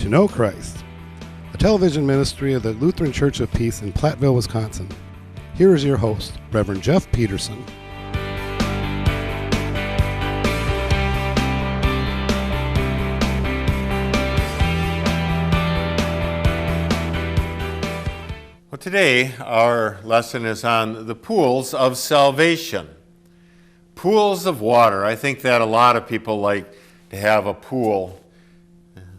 to Know Christ, a television ministry of the Lutheran Church of Peace in Platteville, Wisconsin. Here is your host, Reverend Jeff Pedersen. Well, today our lesson is on the pools of salvation. Pools of water. I think that a lot of people like to have a pool.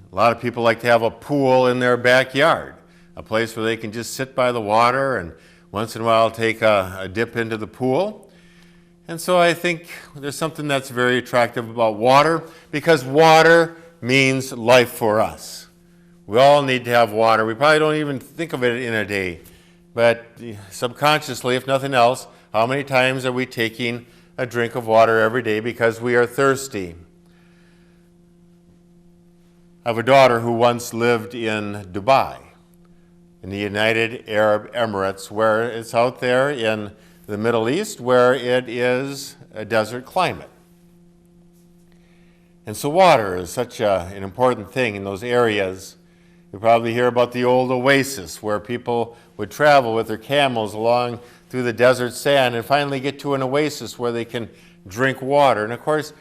A lot of people like to have a pool in their backyard, a place where they can just sit by the water and once in a while take a dip into the pool. And so I think there's something that's very attractive about water, because water means life for us. We all need to have water. We probably don't even think of it in a day, but subconsciously, if nothing else, how many times are we taking a drink of water every day because we are thirsty? I have a daughter who once lived in Dubai, in the United Arab Emirates, where it's out there in the Middle East, where it is a desert climate. And so water is such an important thing in those areas. You probably hear about the old oasis, where people would travel with their camels along through the desert sand and finally get to an oasis where they can drink water. And of course,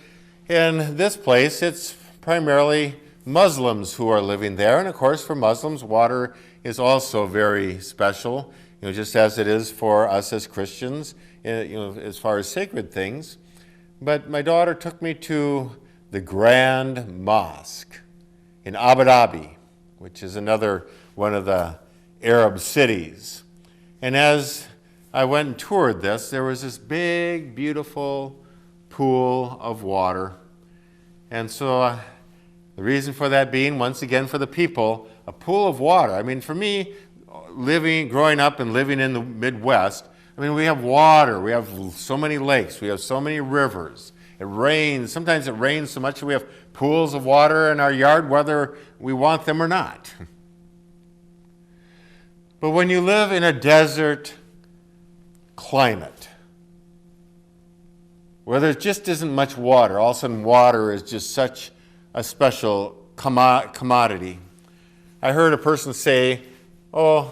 in this place, it's primarily Muslims who are living there. And of course, for Muslims, water is also very special, just as it is for us as Christians, as far as sacred things. But my daughter took me to the Grand Mosque in Abu Dhabi, which is another one of the Arab cities. And as I went and toured this, there was this big, beautiful pool of water. And so the reason for that being, once again, for the people, a pool of water. I mean, for me, growing up and living in the Midwest, we have water. We have so many lakes. We have so many rivers. It rains. Sometimes it rains so much that we have pools of water in our yard, whether we want them or not. But when you live in a desert climate, where there just isn't much water, all of a sudden water is just such a special commodity. I heard a person say, a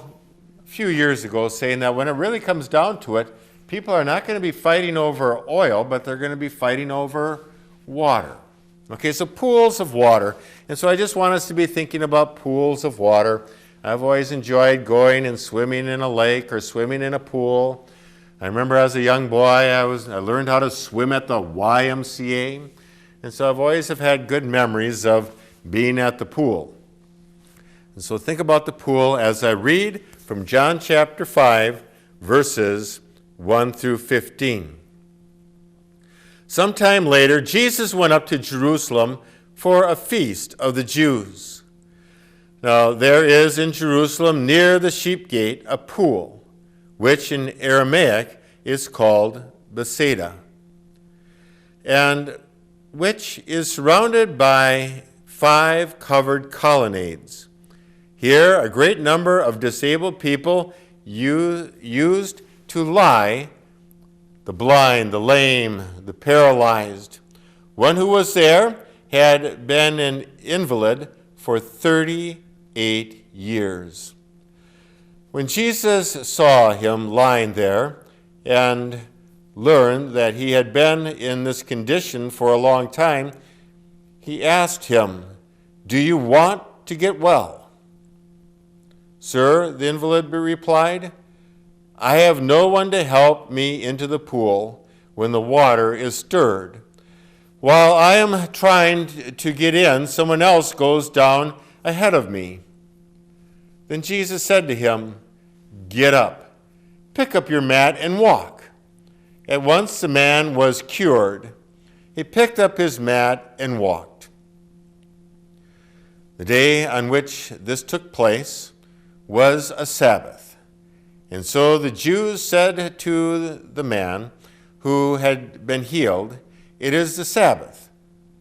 few years ago, saying that when it really comes down to it, people are not going to be fighting over oil, but they're going to be fighting over water. Okay, so pools of water. And so I just want us to be thinking about pools of water. I've always enjoyed going and swimming in a lake or swimming in a pool. I remember as a young boy, I learned how to swim at the YMCA. And so I've always have had good memories of being at the pool. And so think about the pool as I read from John chapter 5, verses 1 through 15. Sometime later, Jesus went up to Jerusalem for a feast of the Jews. Now, there is in Jerusalem near the sheep gate a pool, which in Aramaic is called Bethesda, and which is surrounded by 5 covered colonnades. Here, a great number of disabled people used to lie, the blind, the lame, the paralyzed. One who was there had been an invalid for 38 years. When Jesus saw him lying there and learned that he had been in this condition for a long time, he asked him, "Do you want to get well?" "Sir," the invalid replied, "I have no one to help me into the pool when the water is stirred. While I am trying to get in, someone else goes down ahead of me." Then Jesus said to him, "Get up, pick up your mat and walk." At once the man was cured. He picked up his mat and walked. The day on which this took place was a Sabbath. And so the Jews said to the man who had been healed, "It is the Sabbath.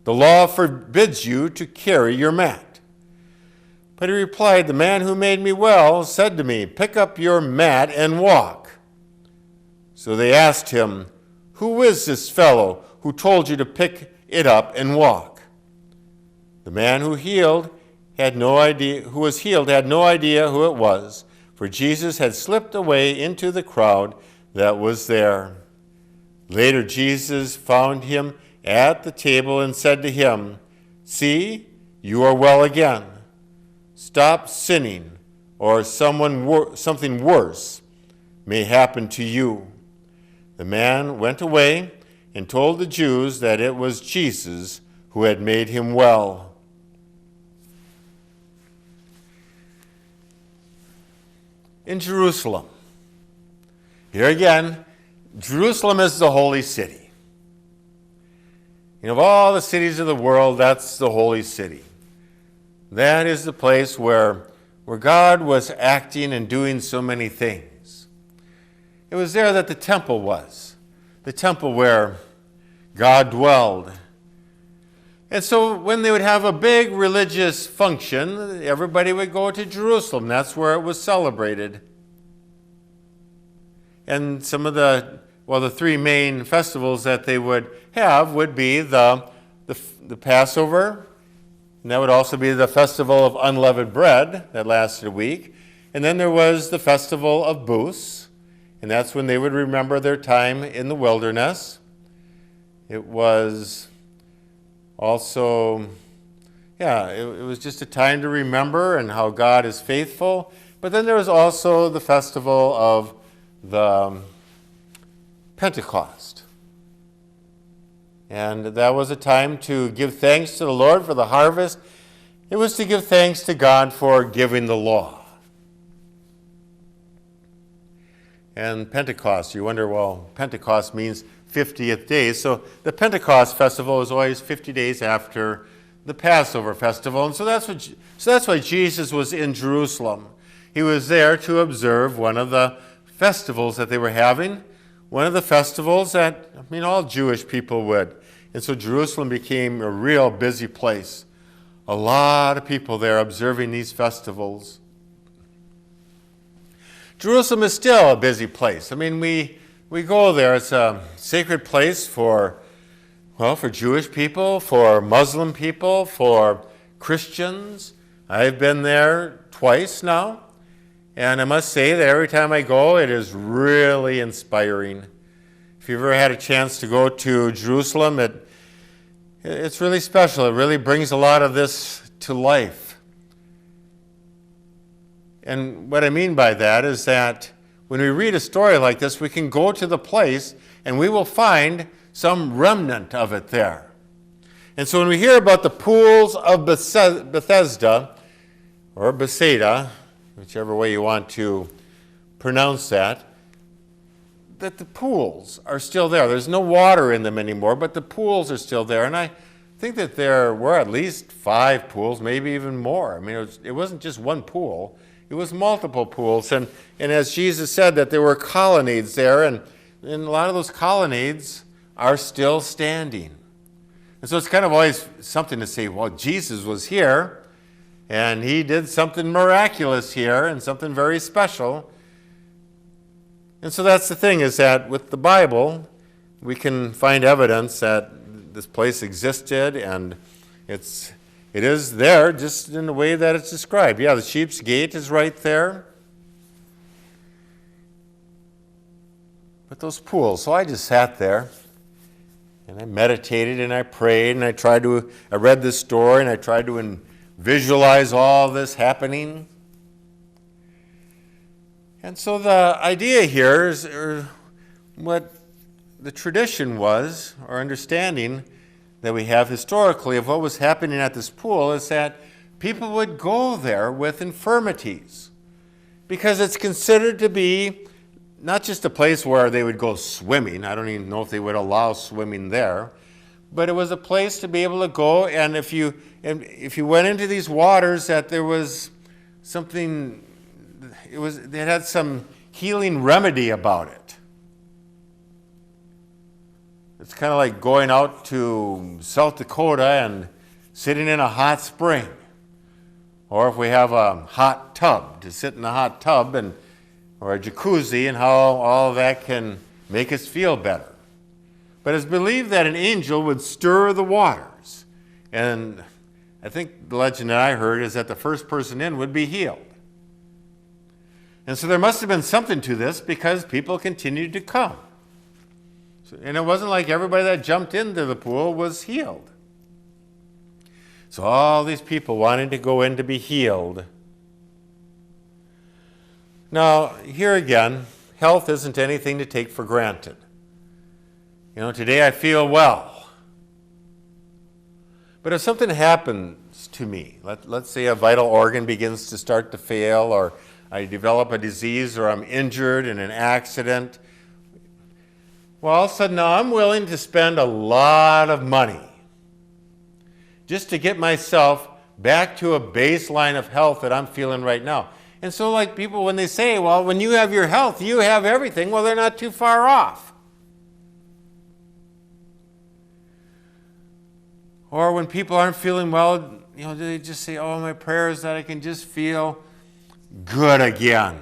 The law forbids you to carry your mat." But he replied, "The man who made me well said to me, 'Pick up your mat and walk.'" So they asked him, "Who is this fellow who told you to pick it up and walk?" The man who healed had no idea, who was healed had no idea who it was, for Jesus had slipped away into the crowd that was there. Later Jesus found him at the table and said to him, "See, you are well again. Stop sinning, or something worse may happen to you." The man went away and told the Jews that it was Jesus who had made him well. In Jerusalem, here again, Jerusalem is the holy city. Of all the cities of the world, that's the holy city. That is the place where God was acting and doing so many things. It was there that the temple was, the temple where God dwelled. And so when they would have a big religious function, everybody would go to Jerusalem. That's where it was celebrated. And some of the three main festivals that they would have would be the Passover, and that would also be the festival of unleavened bread that lasted a week. And then there was the festival of booths, and that's when they would remember their time in the wilderness. It was also, it was just a time to remember and how God is faithful. But then there was also the festival of the Pentecost. And that was a time to give thanks to the Lord for the harvest. It was to give thanks to God for giving the law. And Pentecost, you wonder, well, Pentecost means 50th day. So the Pentecost festival is always 50 days after the Passover festival. And so that's why Jesus was in Jerusalem. He was there to observe one of the festivals that they were having, one of the festivals that, all Jewish people would. And so Jerusalem became a real busy place. A lot of people there observing these festivals. Jerusalem is still a busy place. We go there. It's a sacred place for Jewish people, for Muslim people, for Christians. I've been there twice now. And I must say that every time I go, it is really inspiring. If you've ever had a chance to go to Jerusalem, it's really special. It really brings a lot of this to life. And what I mean by that is that when we read a story like this, we can go to the place and we will find some remnant of it there. And so when we hear about the pools of Bethesda, or Bethsaida, whichever way you want to pronounce that the pools are still there. There's no water in them anymore, but the pools are still there. And I think that there were at least 5 pools, maybe even more. It wasn't just one pool. It was multiple pools. And as Jesus said, that there were colonnades there, and a lot of those colonnades are still standing. And so it's kind of always something to say, well, Jesus was here, and he did something miraculous here and something very special. And so that's the thing, is that with the Bible, we can find evidence that this place existed, and it is there just in the way that it's described. Yeah, the Sheep's Gate is right there. But those pools, so I just sat there, and I meditated, and I prayed, and I read this story, and I tried to visualize all this happening. And so the idea here is, or what the tradition was, or understanding that we have historically of what was happening at this pool, is that people would go there with infirmities, because it's considered to be not just a place where they would go swimming. I don't even know if they would allow swimming there, but it was a place to be able to go, and if you went into these waters, that there was something, they had some healing remedy about it. It's kind of like going out to South Dakota and sitting in a hot spring. Or if we have a hot tub, to sit in a hot tub, or a jacuzzi, and how all of that can make us feel better. But it's believed that an angel would stir the waters. And I think the legend that I heard is that the first person in would be healed. And so there must have been something to this because people continued to come. And it wasn't like everybody that jumped into the pool was healed. So all these people wanted to go in to be healed. Now, here again, health isn't anything to take for granted. Today I feel well. But if something happens to me, let's say a vital organ begins to start to fail, or I develop a disease, or I'm injured in an accident, well, all of a sudden now I'm willing to spend a lot of money just to get myself back to a baseline of health that I'm feeling right now. And so like people, when they say, well, when you have your health, you have everything, well, they're not too far off. Or when people aren't feeling well, they just say, oh, my prayer is that I can just feel good again.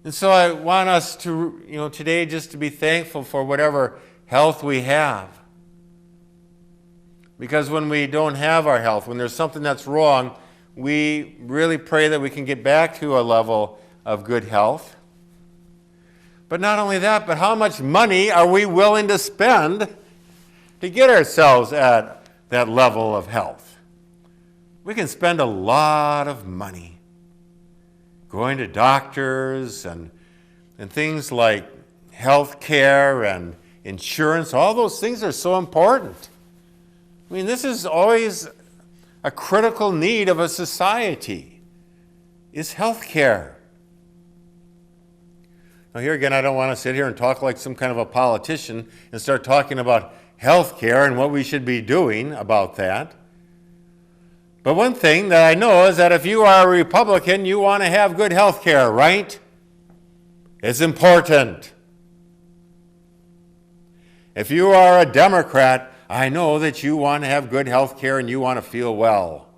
And so I want us to, today just to be thankful for whatever health we have. Because when we don't have our health, when there's something that's wrong, we really pray that we can get back to a level of good health. But not only that, but how much money are we willing to spend to get ourselves at that level of health? We can spend a lot of money going to doctors and things like health care and insurance. All those things are so important. I mean, this is always a critical need of a society, is health care. Now here again, I don't want to sit here and talk like some kind of a politician and start talking about health care and what we should be doing about that. But one thing that I know is that if you are a Republican, you want to have good health care, right? It's important. If you are a Democrat, I know that you want to have good health care and you want to feel well.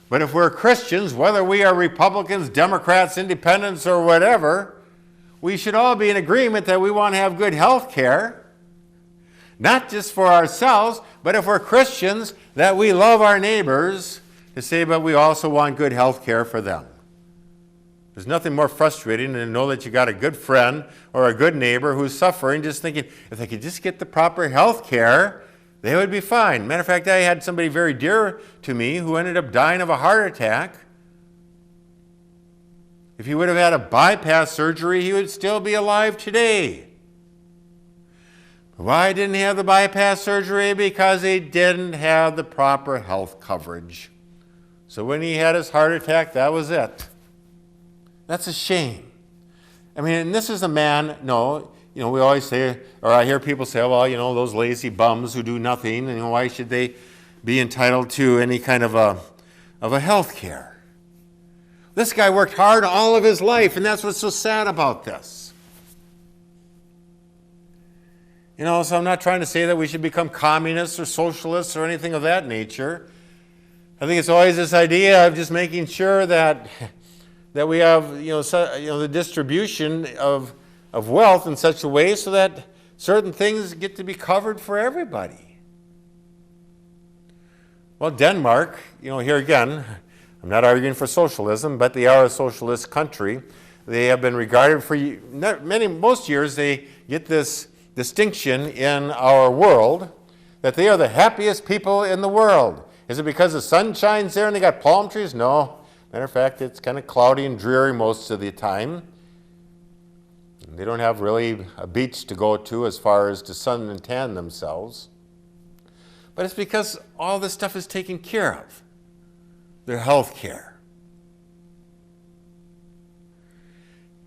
But if we're Christians, whether we are Republicans, Democrats, Independents, or whatever, we should all be in agreement that we want to have good health care. Not just for ourselves, but if we're Christians, that we love our neighbors, to say, but we also want good health care for them. There's nothing more frustrating than to know that you got a good friend or a good neighbor who's suffering, just thinking, if they could just get the proper health care, they would be fine. Matter of fact, I had somebody very dear to me who ended up dying of a heart attack. If he would have had a bypass surgery, he would still be alive today. Why didn't he have the bypass surgery? Because he didn't have the proper health coverage. So when he had his heart attack, that was it. That's a shame. I mean, and this is a man, we always say, or I hear people say, well, those lazy bums who do nothing, and why should they be entitled to any kind of a health care? This guy worked hard all of his life, and that's what's so sad about this. So I'm not trying to say that we should become communists or socialists or anything of that nature. I think it's always this idea of just making sure that we have, the distribution of wealth in such a way so that certain things get to be covered for everybody. Well, Denmark, here again, I'm not arguing for socialism, but they are a socialist country. They have been regarded for most years. They get this distinction in our world that they are the happiest people in the world. Is it because the sun shines there and they got palm trees? No. Matter of fact, it's kind of cloudy and dreary most of the time. They don't have really a beach to go to as far as to sun and tan themselves. But it's because all this stuff is taken care of. Their health care.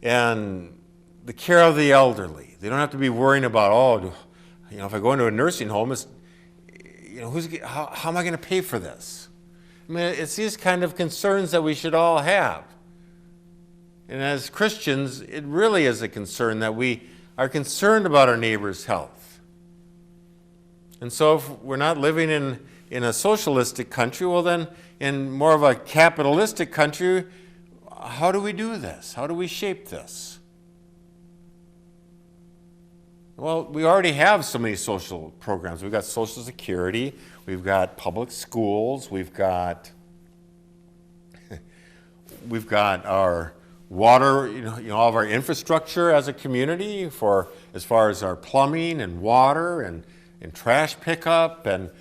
And the care of the elderly. They don't have to be worrying about, if I go into a nursing home, how am I going to pay for this? I mean, it's these kind of concerns that we should all have. And as Christians, it really is a concern that we are concerned about our neighbor's health. And so if we're not living in a socialistic country, well then, in more of a capitalistic country, how do we do this? How do we shape this? Well, we already have so many social programs. We've got Social Security, we've got public schools, we've got our water, all of our infrastructure as a community for as far as our plumbing and water and trash pickup and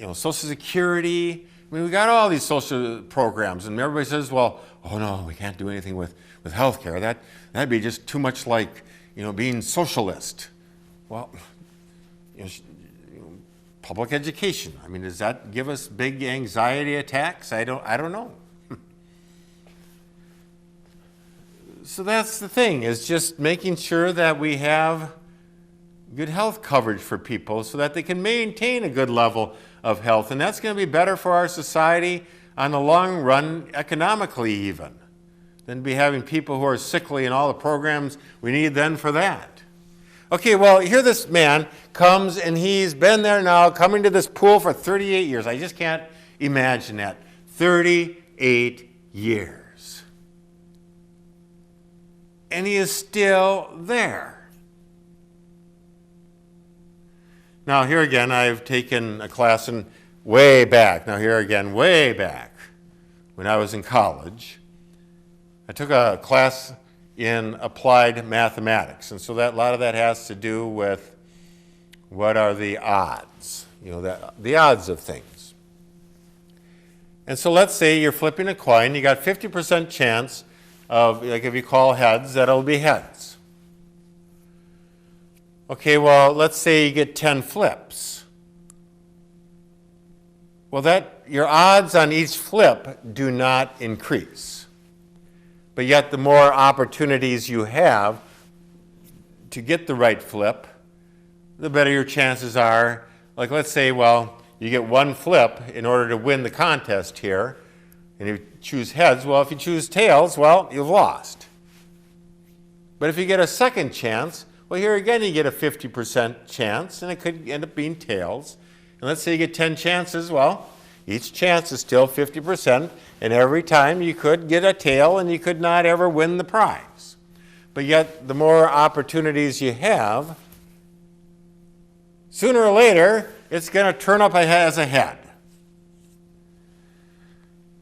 Social Security. I mean, we got all these social programs, and everybody says, well, oh no, we can't do anything with health care. That'd be just too much like being socialist. Well, public education. I mean, does that give us big anxiety attacks? I don't know. So that's the thing, is just making sure that we have good health coverage for people so that they can maintain a good level of health. And that's going to be better for our society on the long run, economically even, than be having people who are sickly and all the programs we need then for that. Okay, well, here this man comes, and he's been there now, coming to this pool for 38 years. I just can't imagine that. 38 years. And he is still there. Now, here again, I've taken a class way back. Now, here again, way back, when I was in college. I took a class in applied mathematics, and so a lot of that has to do with what are the odds, the odds of things. And so let's say you're flipping a coin, you got 50% chance of, like if you call heads, that it'll be heads. Okay, well, let's say you get 10 flips. Well, your odds on each flip do not increase. But yet, the more opportunities you have to get the right flip, the better your chances are. Like, let's say, well, you get one flip in order to win the contest here, and you choose heads. Well, if you choose tails, well, you've lost. But if you get a second chance, well, here again, you get a 50% chance, and it could end up being tails. And let's say you get 10 chances. Well, each chance is still 50%, and every time you could get a tail and you could not ever win the prize. But yet, the more opportunities you have, sooner or later, it's going to turn up as a head.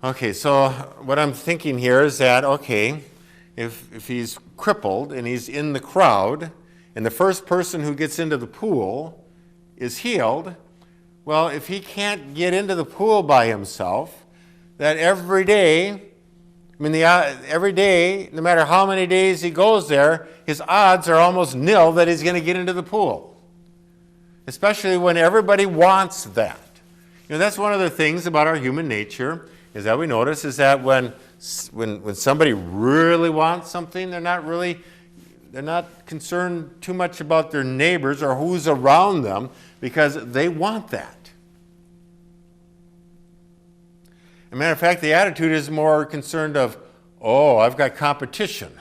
Okay, so what I'm thinking here is that, okay, if he's crippled and he's in the crowd, and the first person who gets into the pool is healed, well, if he can't get into the pool by himself, that every day, every day, no matter how many days he goes there, his odds are almost nil that he's going to get into the pool. Especially when everybody wants that. That's one of the things about our human nature, is that we notice is that when somebody really wants something, they're not concerned too much about their neighbors or who's around them, because they want that. As a matter of fact, the attitude is more concerned of, oh, I've got competition,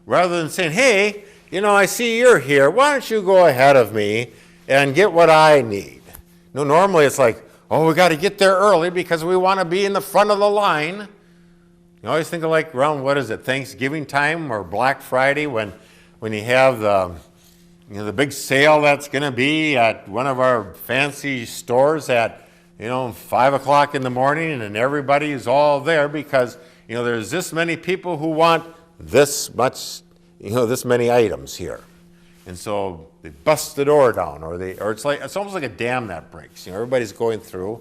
rather than saying, hey, I see you're here. Why don't you go ahead of me and get what I need? Normally it's like, oh, we got to get there early because we want to be in the front of the line. You always think of like around, Thanksgiving time or Black Friday when you have the big sale that's going to be at one of our fancy stores at 5 o'clock in the morning, and everybody is all there because there's this many people who want this much, this many items here, and so they bust the door down, or it's almost like a dam that breaks. Everybody's going through,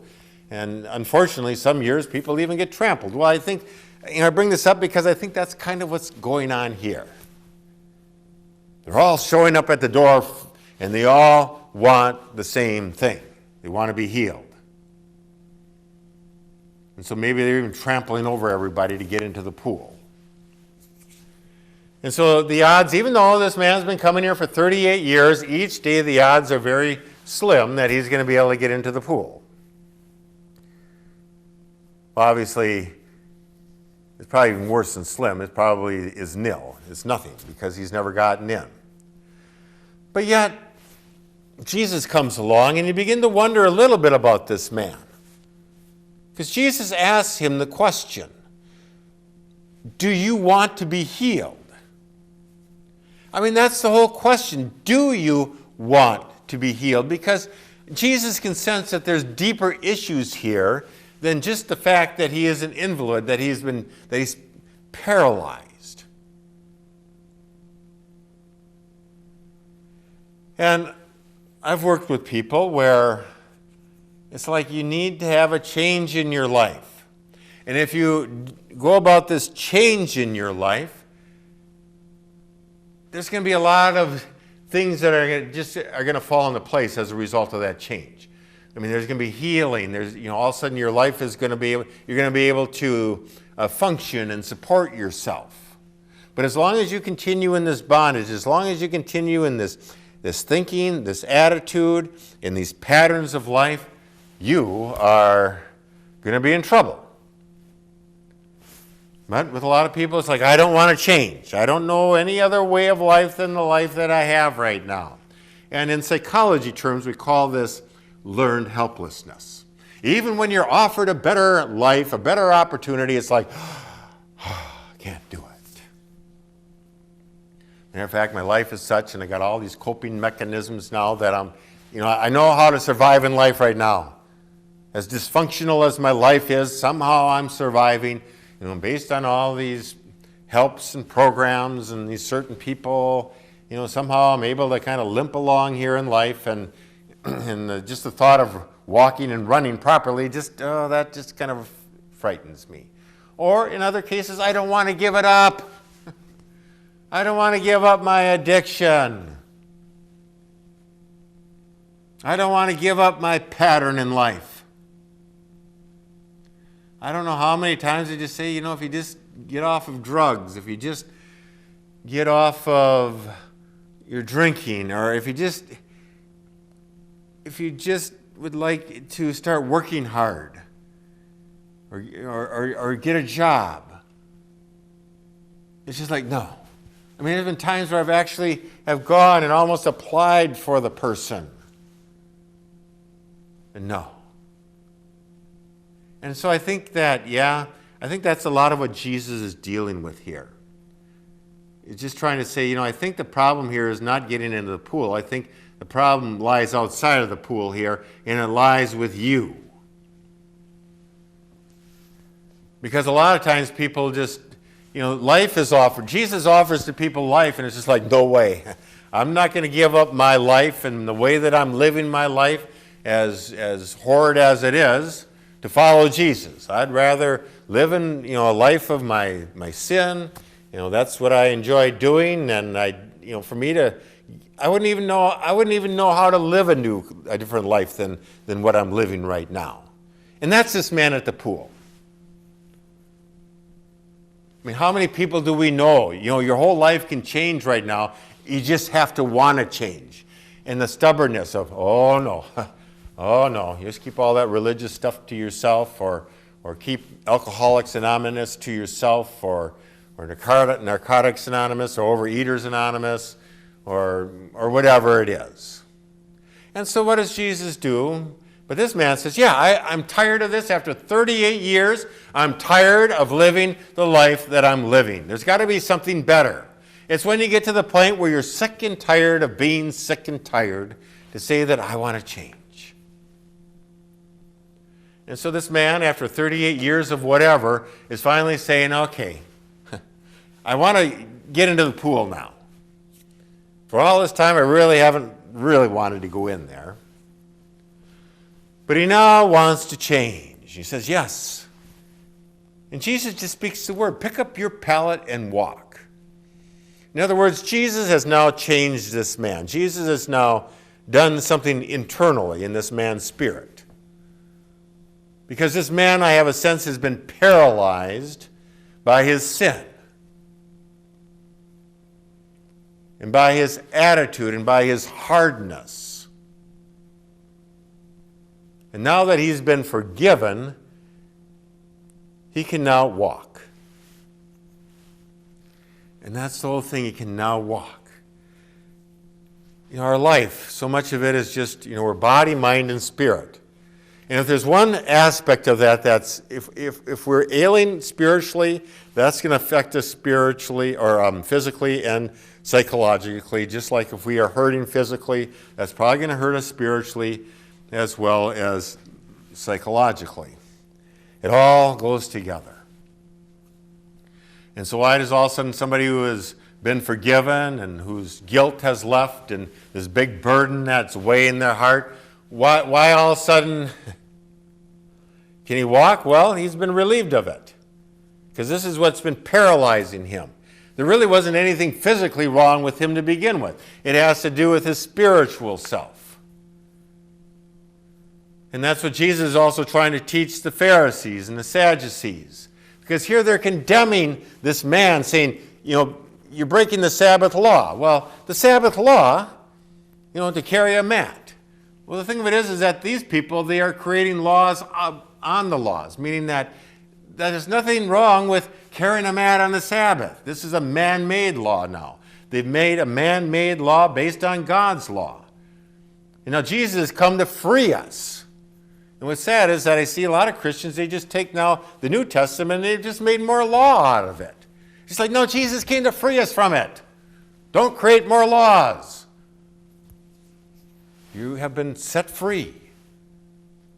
and unfortunately, some years people even get trampled. Well, I think I bring this up because I think that's kind of what's going on here. They're all showing up at the door, and they all want the same thing. They want to be healed. And so maybe they're even trampling over everybody to get into the pool. And so the odds, even though this man's been coming here for 38 years, each day the odds are very slim that he's going to be able to get into the pool. Well, obviously, it's probably even worse than slim. It probably is nil. It's nothing because he's never gotten in. But yet, Jesus comes along, and you begin to wonder a little bit about this man. Because Jesus asks him the question, do you want to be healed? That's the whole question. Do you want to be healed, because Jesus can sense that there's deeper issues here than just the fact that he is an invalid, that he's paralyzed. And I've worked with people where it's like you need to have a change in your life. And if you go about this change in your life, there's going to be a lot of things that are going to fall into place as a result of that change. I mean, there's going to be healing. There's, all of a sudden your life is going to be able, you're going to be able to function and support yourself. But as long as you continue in this bondage, as long as you continue in this thinking, this attitude, in these patterns of life, you are going to be in trouble. But with a lot of people, it's like, I don't want to change. I don't know any other way of life than the life that I have right now. And in psychology terms, we call this learned helplessness. Even when you're offered a better life, a better opportunity, it's like, I can't do it. Matter of fact, my life is such, and I got all these coping mechanisms now that I know how to survive in life right now. As dysfunctional as my life is, somehow I'm surviving, based on all these helps and programs and these certain people, somehow I'm able to kind of limp along here in life, and just the thought of walking and running properly, that just kind of frightens me. Or in other cases, I don't want to give it up. I don't want to give up my addiction. I don't want to give up my pattern in life. I don't know how many times I just say, if you just get off of drugs, if you just get off of your drinking, or if you just would like to start working hard, or get a job. It's just like, no. I mean, there's been times where I've actually have gone and almost applied for the person. And no. And so I think that, I think that's a lot of what Jesus is dealing with here. It's just trying to say, I think the problem here is not getting into the pool. I think the problem lies outside of the pool here, and it lies with you. Because a lot of times people just, life is offered. Jesus offers to people life, and it's just like, no way. I'm not going to give up my life and the way that I'm living my life, as horrid as it is, to follow Jesus. I'd rather live in, a life of my sin. That's what I enjoy doing, and for me to, I wouldn't even know how to live a different life than what I'm living right now. And that's this man at the pool. I mean, how many people do we know? Your whole life can change right now. You just have to want to change. And the stubbornness of, oh no, you just keep all that religious stuff to yourself, or keep Alcoholics Anonymous to yourself, or Narcotics Anonymous, or Overeaters Anonymous, or whatever it is. And so what does Jesus do? But this man says, I'm tired of this. After 38 years, I'm tired of living the life that I'm living. There's got to be something better. It's when you get to the point where you're sick and tired of being sick and tired to say that I want to change. And so this man, after 38 years of whatever, is finally saying, okay, I want to get into the pool now. For all this time, I really haven't wanted to go in there. But he now wants to change. He says, yes. And Jesus just speaks the word, pick up your pallet and walk. In other words, Jesus has now changed this man. Jesus has now done something internally in this man's spirit. Because this man, I have a sense, has been paralyzed by his sin, and by his attitude, and by his hardness. And now that he's been forgiven, he can now walk. And that's the whole thing, he can now walk. Our life, so much of it is just, we're body, mind, and spirit. And if there's one aspect of that, that's if we're ailing spiritually, that's going to affect us spiritually or physically and psychologically. Just like if we are hurting physically, that's probably going to hurt us spiritually as well as psychologically. It all goes together. And so why does all of a sudden somebody who has been forgiven and whose guilt has left and this big burden that's weighing their heart, why all of a sudden can he walk? Well, he's been relieved of it, because this is what's been paralyzing him. There really wasn't anything physically wrong with him to begin with. It has to do with his spiritual self. And that's what Jesus is also trying to teach the Pharisees and the Sadducees. Because here they're condemning this man, saying, you're breaking the Sabbath law. Well, the Sabbath law, to carry a mat. Well, the thing of it is that these people, they are creating laws on the laws, meaning that there's nothing wrong with carrying a mat on the Sabbath. This is a man-made law now. They've made a man-made law based on God's law. And now Jesus has come to free us. And what's sad is that I see a lot of Christians, they just take now the New Testament and they've just made more law out of it. It's like, no, Jesus came to free us from it. Don't create more laws. You have been set free.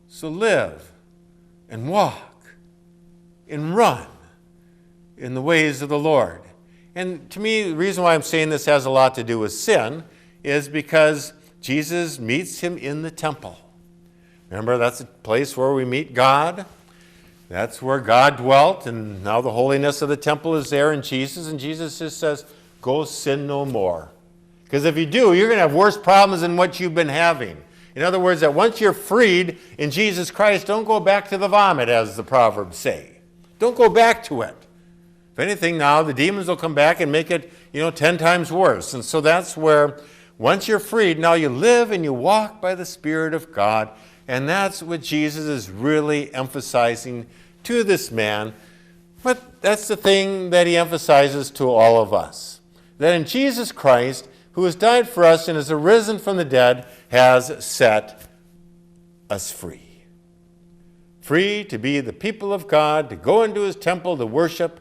So live and walk and run in the ways of the Lord. And to me, the reason why I'm saying this has a lot to do with sin is because Jesus meets him in the temple. Remember, that's a place where we meet God. That's where God dwelt, and now the holiness of the temple is there in Jesus, and Jesus just says, go sin no more. Because if you do, you're going to have worse problems than what you've been having. In other words, that once you're freed in Jesus Christ, don't go back to the vomit, as the Proverbs say. Don't go back to it. If anything, now the demons will come back and make it, 10 times worse. And so that's where, once you're freed, now you live and you walk by the Spirit of God. And that's what Jesus is really emphasizing to this man. But that's the thing that he emphasizes to all of us. That in Jesus Christ, who has died for us and is arisen from the dead, has set us free. Free to be the people of God, to go into his temple to worship,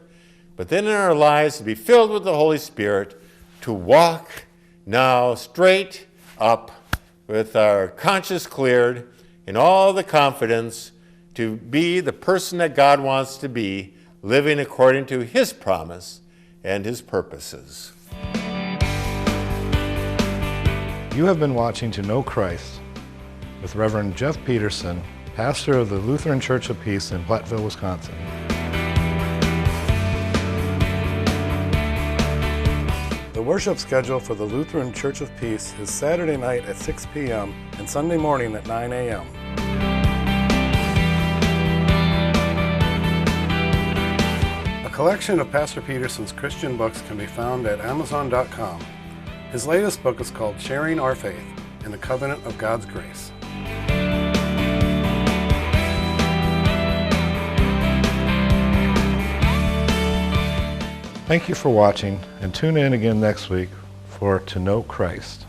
but then in our lives to be filled with the Holy Spirit, to walk now straight up with our conscience cleared in all the confidence to be the person that God wants to be, living according to his promise and his purposes. You have been watching To Know Christ with Reverend Jeff Pedersen, pastor of the Lutheran Church of Peace in Platteville, Wisconsin. The worship schedule for the Lutheran Church of Peace is Saturday night at 6 p.m. and Sunday morning at 9 a.m. A collection of Pastor Pedersen's Christian books can be found at Amazon.com. His latest book is called Sharing Our Faith in the Covenant of God's Grace. Thank you for watching, and tune in again next week for To Know Christ.